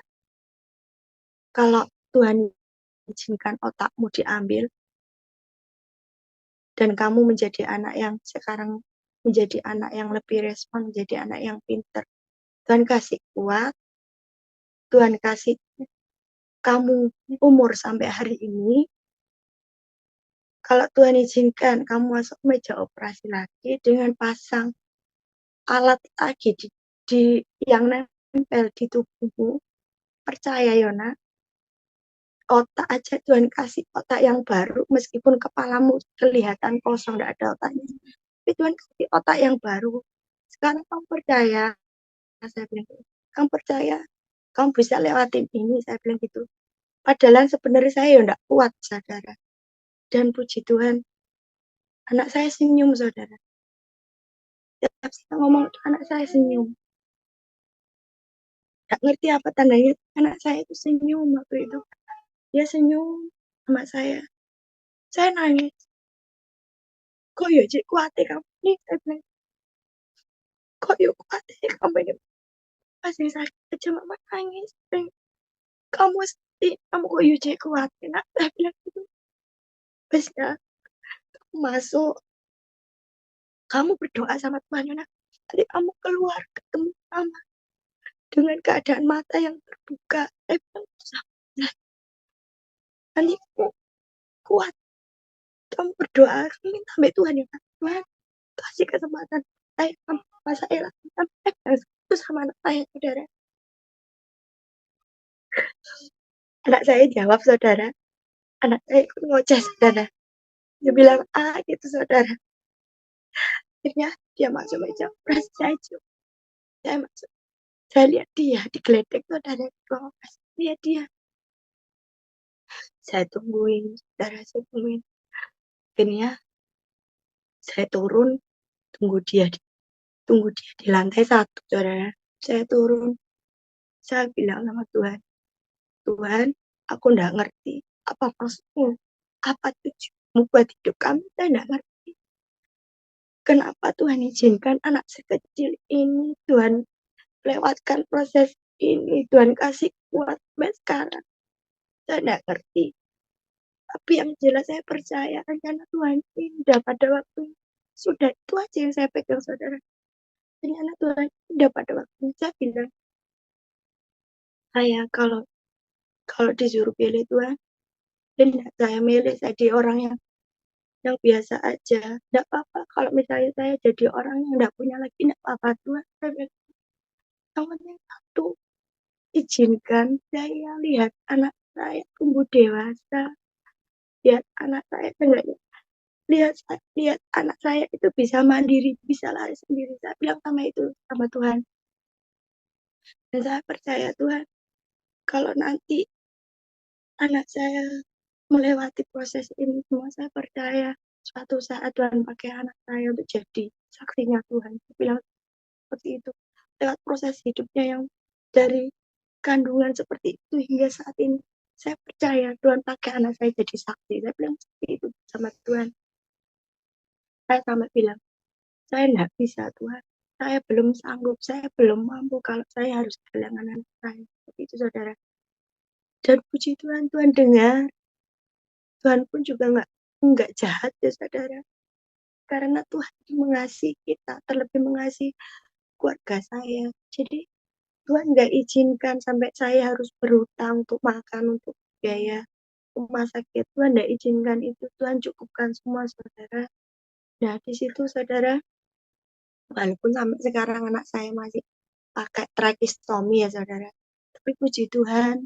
kalau Tuhan izinkan otakmu diambil dan kamu menjadi anak yang sekarang menjadi anak yang lebih respon, menjadi anak yang pintar, Tuhan kasih kuat, Tuhan kasih kamu umur sampai hari ini. Kalau Tuhan izinkan kamu masuk meja operasi lagi dengan pasang alat lagi di yang nempel di tubuhmu, percaya Yona, otak aja Tuhan kasih otak yang baru, meskipun kepalamu kelihatan kosong, tidak ada otaknya, tapi Tuhan kasih otak yang baru. Sekarang kamu percaya, saya bilang, kamu percaya, kamu bisa lewatin ini, saya bilang gitu. Padahal sebenarnya saya ya tidak kuat, saudara. Dan puji Tuhan, anak saya senyum, saudara. Setiap saya ngomong, anak saya senyum. Gak ngerti apa tandanya, anak saya itu senyum waktu itu. Dia senyum sama saya. Saya nangis. Kok ya Cik kuat kamu nih? Saya bilang, kok ya kuat kamu ini? Masih sakit aja mama nangis. Kamu sedih, kamu kok ya Cik kuat? Nah, saya bilang gitu. Terus ya, kamu masuk. Kamu berdoa sama Tuhan, Yona. Nanti kamu keluar ketemu sama dengan keadaan mata yang terbuka. Saya bilang, nanti kamu kuat. Kamu berdoa, kamu minta sama Tuhan ya. Tuhan, kasih kesempatan saya sama saya lakukan itu sama anak saya, saudara. Anak saya jawab, saudara. Anak saya ikut ngoceh, saudara. Dia bilang, gitu, saudara. Akhirnya dia masuk meja operasi, saya masuk. Saya lihat dia digeletek, saudara. Lihat dia. Saya tungguin, saudara, saya tungguin. Akhirnya saya turun, tunggu dia di lantai 1, saudara. Saya turun, saya bilang sama Tuhan, Tuhan, aku enggak ngerti apa maksudmu, apa tujuanmu buat hidup kami, saya enggak ngerti. Kenapa Tuhan izinkan anak sekecil ini, Tuhan lewatkan proses ini, Tuhan kasih kuat sampai sekarang. Saya enggak ngerti. Tapi yang jelas saya percaya rencana Tuhan indah pada waktu sudah, itu aja yang saya pegang, saudara. Rencana Tuhan indah pada waktu saya bilang, saya kalau disuruh pilih Tuhan, dan saya milih jadi orang yang biasa aja. Tidak apa-apa kalau misalnya saya jadi orang yang tidak punya lagi, tidak apa-apa Tuhan. Yang penting satu, izinkan saya lihat anak saya tumbuh dewasa, lihat anak saya enggaknya, lihat anak saya itu bisa mandiri, bisa lari sendiri. Saya bilang sama itu sama Tuhan. Dan saya percaya Tuhan, kalau nanti anak saya melewati proses ini semua, saya percaya suatu saat Tuhan pakai anak saya untuk jadi saksinya Tuhan. Saya bilang seperti itu. Lewat proses hidupnya yang dari kandungan seperti itu hingga saat ini, saya percaya Tuhan pakai anak saya jadi saksi. Saya bilang seperti itu sama Tuhan. Saya sampai bilang, saya tidak bisa Tuhan. Saya belum sanggup, saya belum mampu kalau saya harus kehilangan anak saya. Seperti itu, saudara. Dan puji Tuhan, Tuhan dengar. Tuhan pun juga nggak jahat ya, saudara. Karena Tuhan mengasihi kita, terlebih mengasihi keluarga saya. Jadi Tuhan nggak izinkan sampai saya harus berhutang untuk makan, untuk biaya rumah sakit. Tuhan nggak izinkan itu. Tuhan cukupkan semua, saudara. Nah, di situ, saudara, walaupun sampai sekarang anak saya masih pakai tracheostomy ya, saudara. Tapi puji Tuhan,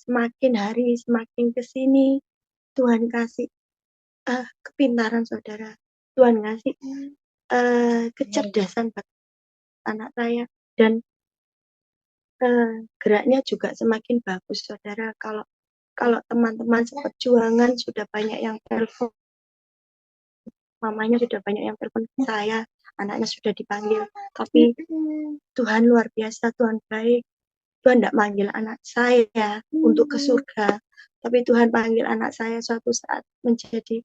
semakin hari semakin ke sini Tuhan kasih kepintaran saudara. Tuhan kasih kecerdasan buat anak saya dan geraknya juga semakin bagus saudara. Kalau teman-teman seperjuangan sudah banyak yang telepon, mamanya sudah banyak yang telepon saya, anaknya sudah dipanggil, tapi Tuhan luar biasa, Tuhan baik. Tuhan tidak manggil anak saya untuk ke surga, tapi Tuhan panggil anak saya suatu saat menjadi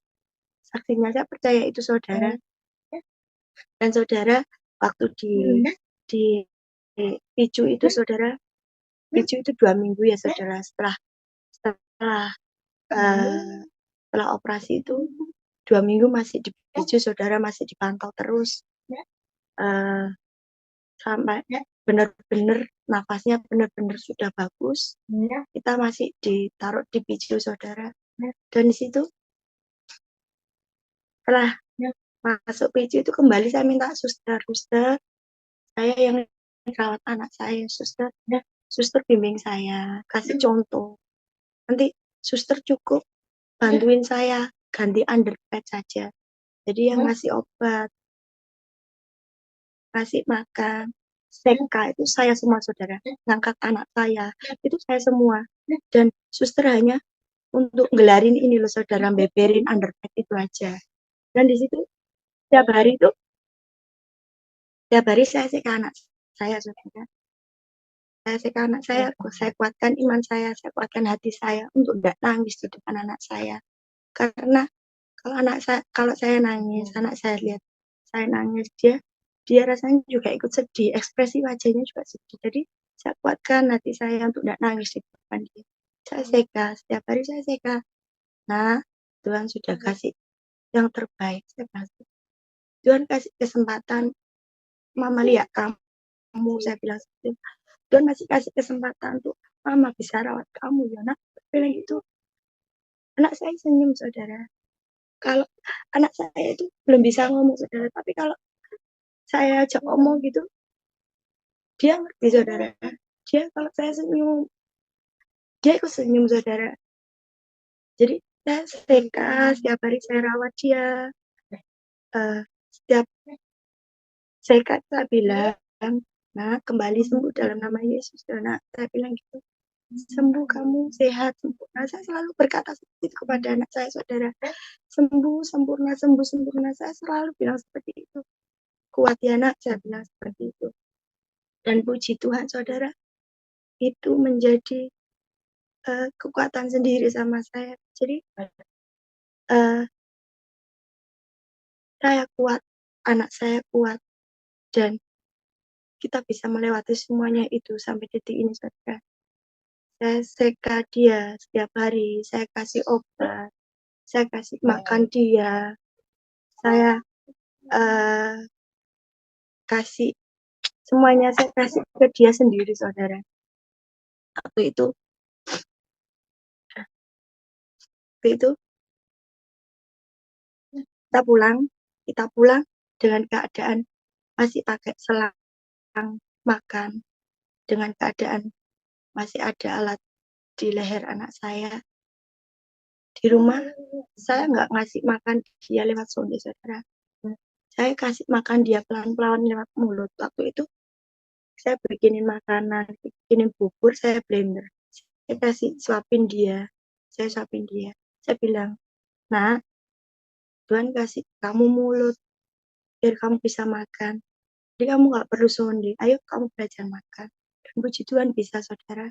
saksinya. Saya percaya itu saudara. Dan saudara, waktu di Picu itu saudara, Picu itu 2 minggu ya saudara, setelah operasi itu 2 minggu masih di Picu saudara, masih dipantau terus sampai benar-benar nafasnya benar-benar sudah bagus. Kita masih ditaruh di Picu saudara, dan di situ setelah masuk Picu itu kembali saya minta suster saya yang rawat anak saya, suster bimbing saya, kasih contoh. Nanti suster cukup bantuin saya ganti underpad saja. Jadi yang ngasih obat, ngasih makan, seka itu saya semua saudara. Ngangkat anak saya itu saya semua. Dan suster hanya untuk gelarin ini loh saudara, beberin underpad itu aja. Dan di situ tiap hari saya seka anak saya saudara. Saya seka anak saya kuatkan iman saya kuatkan hati saya untuk tidak nangis di depan anak saya. Karena kalau saya nangis, anak saya lihat saya nangis, dia rasanya juga ikut sedih, ekspresi wajahnya juga sedih. Jadi saya kuatkan hati saya untuk tidak nangis di depan dia. Saya seka, setiap hari saya seka. Nah, Tuhan sudah kasih yang terbaik. Tuhan kasih kesempatan, Mama lihat kamu, saya bilang seperti itu. Tuhan masih kasih kesempatan untuk Mama bisa rawat kamu ya nak. Bilang gitu. Anak saya senyum saudara. Kalau anak saya itu belum bisa ngomong saudara, tapi kalau saya ajak ngomong gitu, dia ngerti saudara. Dia kalau saya senyum, dia ikut senyum saudara. Jadi saya setiap hari saya rawat dia. Setiap saya bilang, nah kembali sembuh dalam nama Yesus. Nah, saya bilang gitu, sembuh kamu, sehat, sempurna. Saya selalu berkata seperti itu kepada anak saya saudara. Sembuh, sempurna, sembuh, sempurna. Saya selalu bilang seperti itu. Kuat ya nak, saya bilang seperti itu. Dan puji Tuhan saudara, itu menjadi kekuatan sendiri sama saya. Jadi saya kuat, anak saya kuat, dan kita bisa melewati semuanya itu sampai detik ini saudara. Saya seka dia setiap hari, saya kasih obat, saya kasih makan dia, saya kasih semuanya, saya kasih ke dia sendiri saudara. Waktu itu kita pulang dengan keadaan masih pakai selang makan, dengan keadaan masih ada alat di leher anak saya. Di rumah saya nggak ngasih makan dia lewat sonde saudara. Saya kasih makan dia pelan-pelan lewat mulut. Waktu itu saya bikinin makanan, bikinin bubur, saya blender. Saya kasih suapin dia. Saya bilang, nah Tuhan kasih kamu mulut biar kamu bisa makan. Jadi kamu nggak perlu sonde. Ayo kamu belajar makan. Dan puji Tuhan bisa saudara.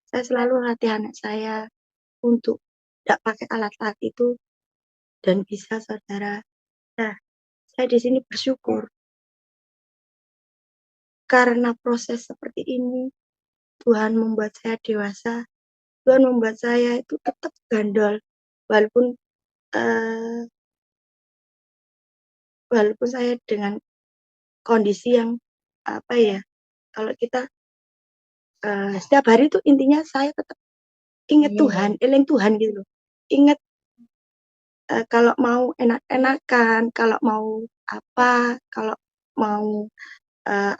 Saya selalu latih anak saya untuk tidak pakai alat-alat itu dan bisa saudara. Nah, saya di sini bersyukur karena proses seperti ini Tuhan membuat saya dewasa. Tuhan membuat saya itu tetap gandol walaupun saya dengan kondisi yang apa ya, kalau kita setiap hari itu intinya saya tetap ingat Tuhan, eling Tuhan gitu loh. Ingat kalau mau enak-enakan, kalau mau apa, kalau mau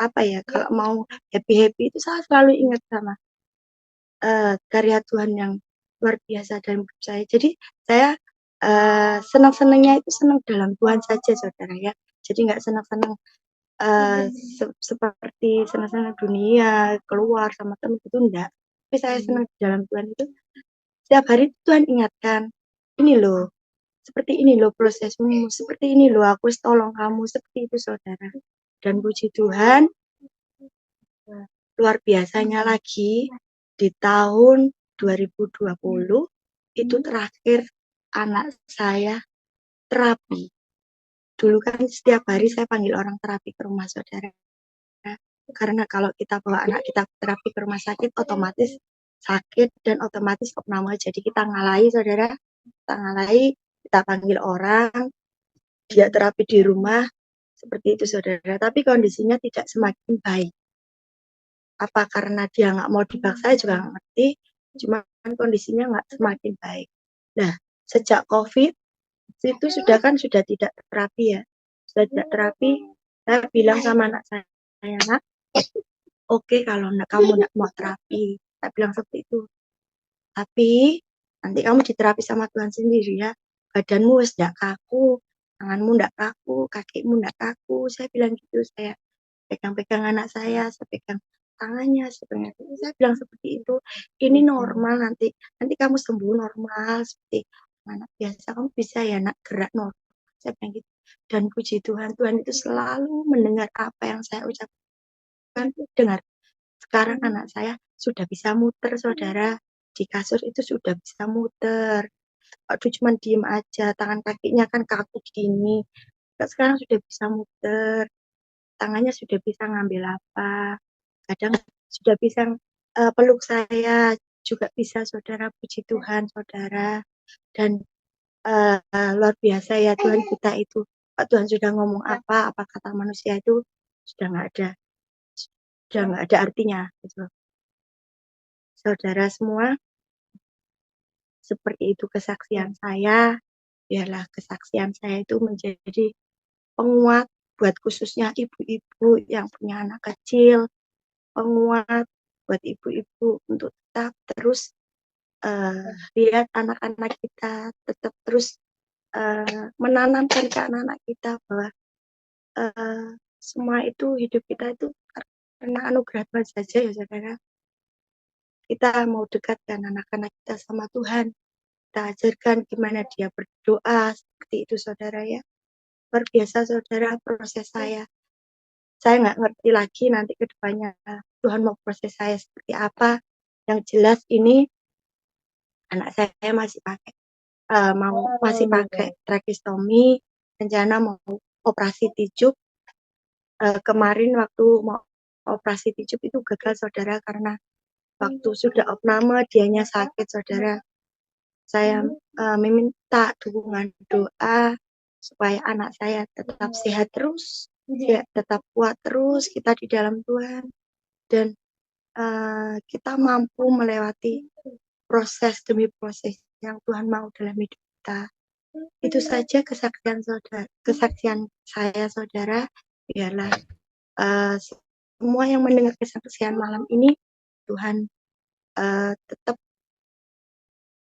apa ya, kalau mau happy-happy itu saya selalu ingat sama karya Tuhan yang luar biasa dalam hidup saya. Jadi saya senang-senangnya itu senang dalam Tuhan saja, saudara ya. Jadi nggak senang-senang seperti senang-senang dunia, keluar sama teman itu enggak. Tapi saya senang di dalam Tuhan itu. Setiap hari Tuhan ingatkan, ini loh, seperti ini loh prosesmu, seperti ini loh aku tolong kamu, seperti itu saudara. Dan puji Tuhan, luar biasanya lagi di tahun 2020 itu terakhir anak saya terapi. Dulu kan setiap hari saya panggil orang terapi ke rumah saudara. Karena kalau kita bawa anak kita terapi ke rumah sakit, otomatis sakit dan otomatis opname. Jadi kita ngalahi saudara, kita ngalahi, kita panggil orang, dia terapi di rumah, seperti itu saudara. Tapi kondisinya tidak semakin baik. Apa karena dia nggak mau dipaksa, saya juga nggak ngerti. Cuma kondisinya nggak semakin baik. Nah, sejak COVID itu sudah tidak terapi ya, sudah tidak terapi. Saya bilang sama anak saya, nak, oke kalau kamu nak mau terapi, saya bilang seperti itu. Tapi nanti kamu diterapi sama Tuhan sendiri ya. Badanmu wis ndak kaku, tanganmu ndak kaku, kakimu ndak kaku. Saya bilang gitu, saya pegang-pegang anak saya pegang tangannya, saya bilang seperti itu. Ini normal nanti kamu sembuh normal seperti anak biasa, kamu bisa ya nak gerak normal. Saya bilang gitu. Dan puji Tuhan, Tuhan itu selalu mendengar apa yang saya ucapkan, dengar. Sekarang anak saya sudah bisa muter, saudara. Di kasur itu sudah bisa muter. Aduh, cuma diem aja. Tangan kakinya kan kaku gini. Sekarang sudah bisa muter. Tangannya sudah bisa ngambil apa. Kadang sudah bisa peluk saya. Juga bisa, saudara. Puji Tuhan, saudara. Dan luar biasa ya Tuhan kita itu. Pak Tuhan sudah ngomong apa kata manusia itu sudah nggak ada. Sudah nggak ada artinya. Gitu. Saudara semua, seperti itu kesaksian saya. Biarlah kesaksian saya itu menjadi penguat buat khususnya ibu-ibu yang punya anak kecil, penguat buat ibu-ibu untuk tetap terus lihat anak-anak kita, tetap terus menanamkan ke anak-anak kita bahwa semua itu hidup kita itu karena anugerah Tuhan saja ya saudara. Kita mau dekatkan anak-anak kita sama Tuhan, kita ajarkan gimana dia berdoa, seperti itu saudara ya. Luar biasa saudara proses saya nggak ngerti lagi nanti ke depannya Tuhan mau proses saya seperti apa. Yang jelas ini anak saya masih pakai masih pakai tracheostomy, rencana mau operasi tijuk. Kemarin waktu mau operasi tijuk itu gagal saudara karena waktu sudah opname dianya sakit saudara. Saya meminta dukungan doa supaya anak saya tetap sehat terus, tetap kuat terus kita di dalam Tuhan, dan kita mampu melewati proses demi proses yang Tuhan mau dalam hidup kita. Itu saja kesaksian saya saudara. Biarlah semua yang mendengar kesaksian malam ini Tuhan tetap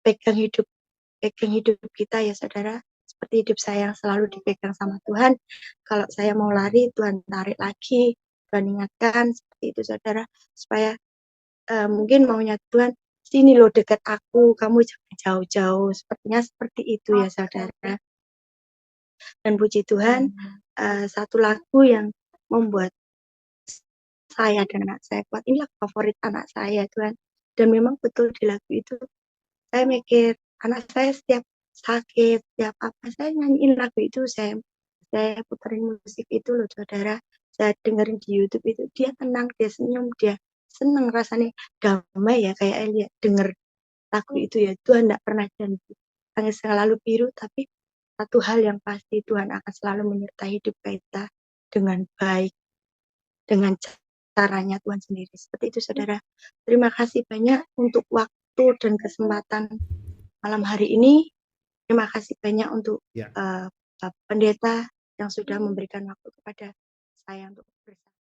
pegang hidup kita ya saudara, seperti hidup saya yang selalu dipegang sama Tuhan. Kalau saya mau lari, Tuhan tarik lagi, Tuhan ingatkan, seperti itu saudara, supaya mungkin maunya Tuhan, sini loh dekat aku, kamu jangan jauh-jauh, sepertinya seperti itu ya saudara. Dan puji Tuhan, satu lagu yang membuat saya dan anak saya kuat, inilah favorit anak saya Tuhan. Dan memang betul di lagu itu saya mikir anak saya setiap sakit, setiap apa, saya nyanyiin lagu itu, saya puterin musik itu loh saudara, saya dengerin di YouTube itu, dia tenang, dia senyum, dia seneng rasanya, damai ya kayak Elia denger lagu itu ya. Tuhan tidak pernah janji tangis selalu biru, tapi satu hal yang pasti Tuhan akan selalu menyertai hidup kita dengan baik, dengan caranya Tuhan sendiri. Seperti itu saudara. Terima kasih banyak untuk waktu dan kesempatan malam hari ini. Terima kasih banyak untuk Ya. Pendeta yang sudah memberikan waktu kepada saya untuk bersama.